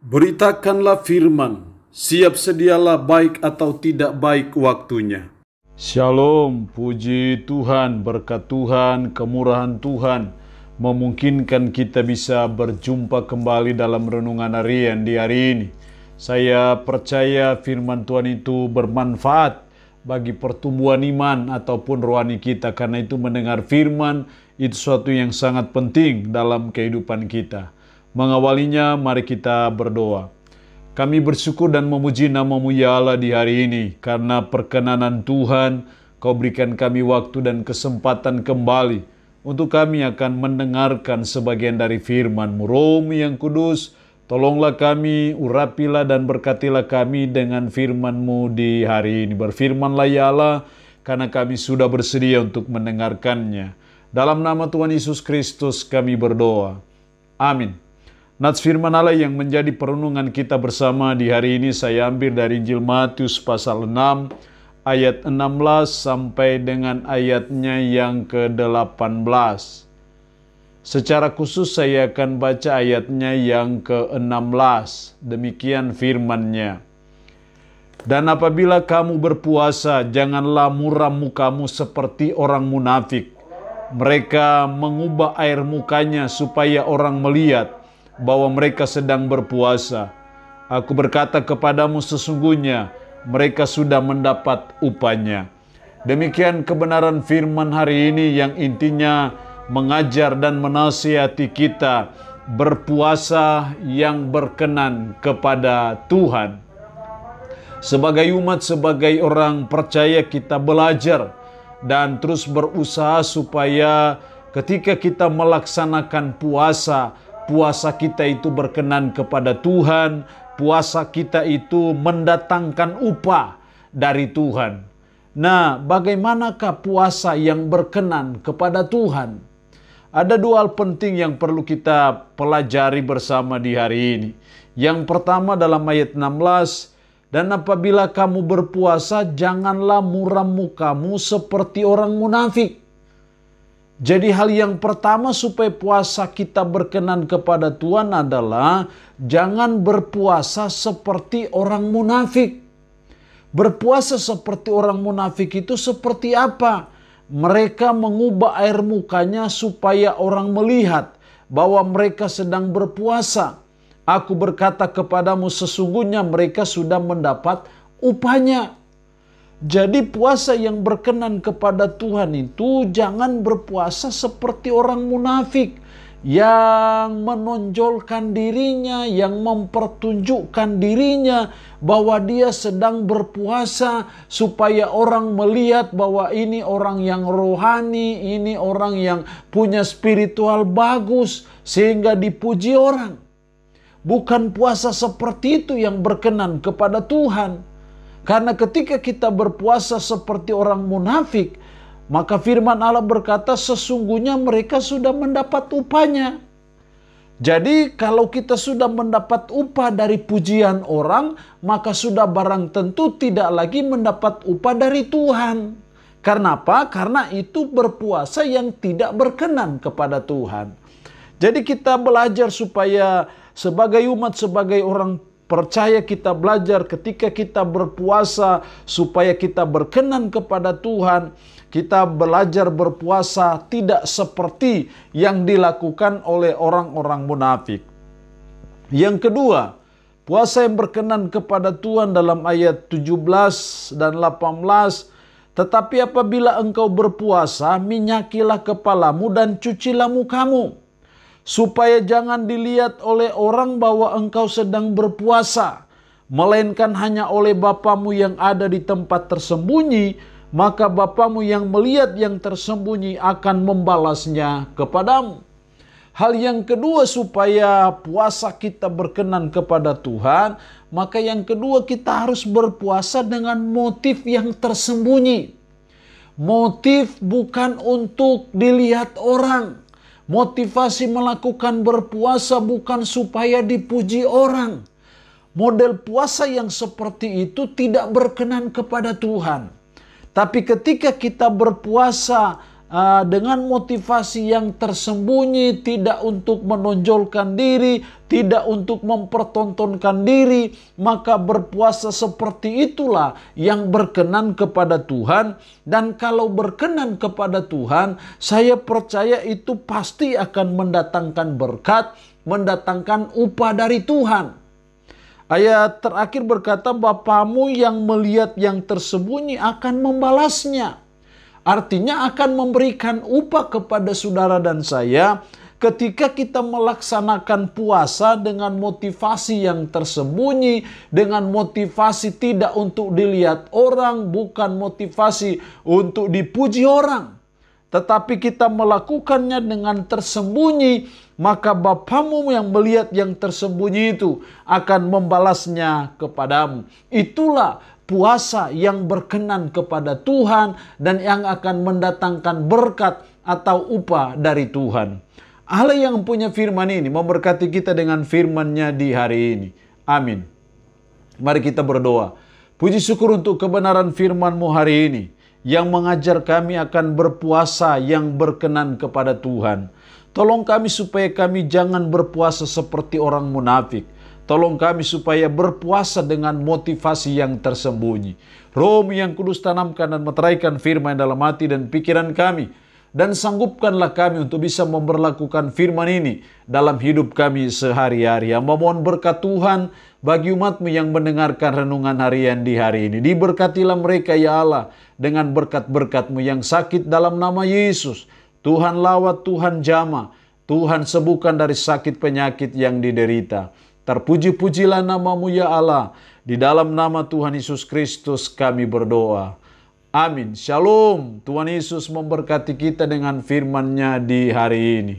Beritakanlah firman, siap sedialah baik atau tidak baik waktunya. Shalom, puji Tuhan, berkat Tuhan, kemurahan Tuhan memungkinkan kita bisa berjumpa kembali dalam renungan harian di hari ini. Saya percaya firman Tuhan itu bermanfaat bagi pertumbuhan iman ataupun rohani kita, karena itu mendengar firman itu suatu yang sangat penting dalam kehidupan kita. Mengawalinya, mari kita berdoa. Kami bersyukur dan memuji nama-Mu ya Allah di hari ini, karena perkenanan Tuhan, Kau berikan kami waktu dan kesempatan kembali untuk kami akan mendengarkan sebagian dari firman-Mu. Roh-Mu yang kudus, tolonglah kami, urapilah dan berkatilah kami dengan firman-Mu di hari ini. Berfirmanlah ya Allah, karena kami sudah bersedia untuk mendengarkannya. Dalam nama Tuhan Yesus Kristus kami berdoa. Amin. Nats firman Allah yang menjadi perenungan kita bersama di hari ini saya ambil dari Injil Matius pasal 6 ayat 16 sampai dengan ayatnya yang ke-18. Secara khusus saya akan baca ayatnya yang ke-16. Demikian firman-Nya. Dan apabila kamu berpuasa, janganlah muram mukamu seperti orang munafik. Mereka mengubah air mukanya supaya orang melihat bahwa mereka sedang berpuasa. Aku berkata kepadamu, sesungguhnya mereka sudah mendapat upahnya. Demikian kebenaran firman hari ini yang intinya mengajar dan menasihati kita berpuasa yang berkenan kepada Tuhan. Sebagai umat, sebagai orang percaya, kita belajar dan terus berusaha supaya ketika kita melaksanakan puasa kita itu berkenan kepada Tuhan, puasa kita itu mendatangkan upah dari Tuhan. Nah, bagaimanakah puasa yang berkenan kepada Tuhan? Ada dua hal penting yang perlu kita pelajari bersama di hari ini. Yang pertama dalam ayat 16, dan apabila kamu berpuasa, janganlah muram mukamu seperti orang munafik. Jadi hal yang pertama supaya puasa kita berkenan kepada Tuhan adalah jangan berpuasa seperti orang munafik. Berpuasa seperti orang munafik itu seperti apa? Mereka mengubah air mukanya supaya orang melihat bahwa mereka sedang berpuasa. Aku berkata kepadamu, sesungguhnya mereka sudah mendapat upahnya. Jadi puasa yang berkenan kepada Tuhan itu jangan berpuasa seperti orang munafik yang menonjolkan dirinya, yang mempertunjukkan dirinya bahwa dia sedang berpuasa supaya orang melihat bahwa ini orang yang rohani, ini orang yang punya spiritual bagus sehingga dipuji orang. Bukan puasa seperti itu yang berkenan kepada Tuhan. Karena ketika kita berpuasa seperti orang munafik, maka firman Allah berkata sesungguhnya mereka sudah mendapat upahnya. Jadi kalau kita sudah mendapat upah dari pujian orang, maka sudah barang tentu tidak lagi mendapat upah dari Tuhan. Karena apa? Karena itu berpuasa yang tidak berkenan kepada Tuhan. Jadi kita belajar supaya sebagai umat, sebagai orang percaya, kita belajar ketika kita berpuasa supaya kita berkenan kepada Tuhan. Kita belajar berpuasa tidak seperti yang dilakukan oleh orang-orang munafik. Yang kedua, puasa yang berkenan kepada Tuhan dalam ayat 17 dan 18. Tetapi apabila engkau berpuasa, minyakilah kepalamu dan cucilah mukamu, supaya jangan dilihat oleh orang bahwa engkau sedang berpuasa, melainkan hanya oleh Bapamu yang ada di tempat tersembunyi, maka Bapamu yang melihat yang tersembunyi akan membalasnya kepadamu. Hal yang kedua supaya puasa kita berkenan kepada Tuhan, maka yang kedua kita harus berpuasa dengan motif yang tersembunyi. Motif bukan untuk dilihat orang. Motivasi melakukan berpuasa bukan supaya dipuji orang. Model puasa yang seperti itu tidak berkenan kepada Tuhan. Tapi ketika kita berpuasa dengan motivasi yang tersembunyi, tidak untuk menonjolkan diri, tidak untuk mempertontonkan diri, maka berpuasa seperti itulah yang berkenan kepada Tuhan. Dan kalau berkenan kepada Tuhan, saya percaya itu pasti akan mendatangkan berkat, mendatangkan upah dari Tuhan. Ayat terakhir berkata, Bapamu yang melihat yang tersembunyi akan membalasnya. Artinya akan memberikan upah kepada saudara dan saya ketika kita melaksanakan puasa dengan motivasi yang tersembunyi, dengan motivasi tidak untuk dilihat orang, bukan motivasi untuk dipuji orang. Tetapi kita melakukannya dengan tersembunyi, maka Bapamu yang melihat yang tersembunyi itu akan membalasnya kepadamu. Itulah puasa yang berkenan kepada Tuhan dan yang akan mendatangkan berkat atau upah dari Tuhan. Allah yang punya firman ini memberkati kita dengan firman-Nya di hari ini. Amin. Mari kita berdoa. Puji syukur untuk kebenaran firman-Mu hari ini yang mengajar kami akan berpuasa yang berkenan kepada Tuhan. Tolong kami supaya kami jangan berpuasa seperti orang munafik. Tolong kami supaya berpuasa dengan motivasi yang tersembunyi. Roh-Mu yang kudus tanamkan dan meteraikan firman dalam hati dan pikiran kami. Dan sanggupkanlah kami untuk bisa memberlakukan firman ini dalam hidup kami sehari-hari. Hamba mohon berkat Tuhan bagi umat-Mu yang mendengarkan renungan harian di hari ini. Diberkatilah mereka ya Allah dengan berkat-berkat-Mu yang sakit dalam nama Yesus. Tuhan lawat, Tuhan jamah, Tuhan sembuhkan dari sakit penyakit yang diderita. Terpuji-pujilah nama-Mu ya Allah. Di dalam nama Tuhan Yesus Kristus kami berdoa. Amin. Shalom. Tuhan Yesus memberkati kita dengan firman-Nya di hari ini.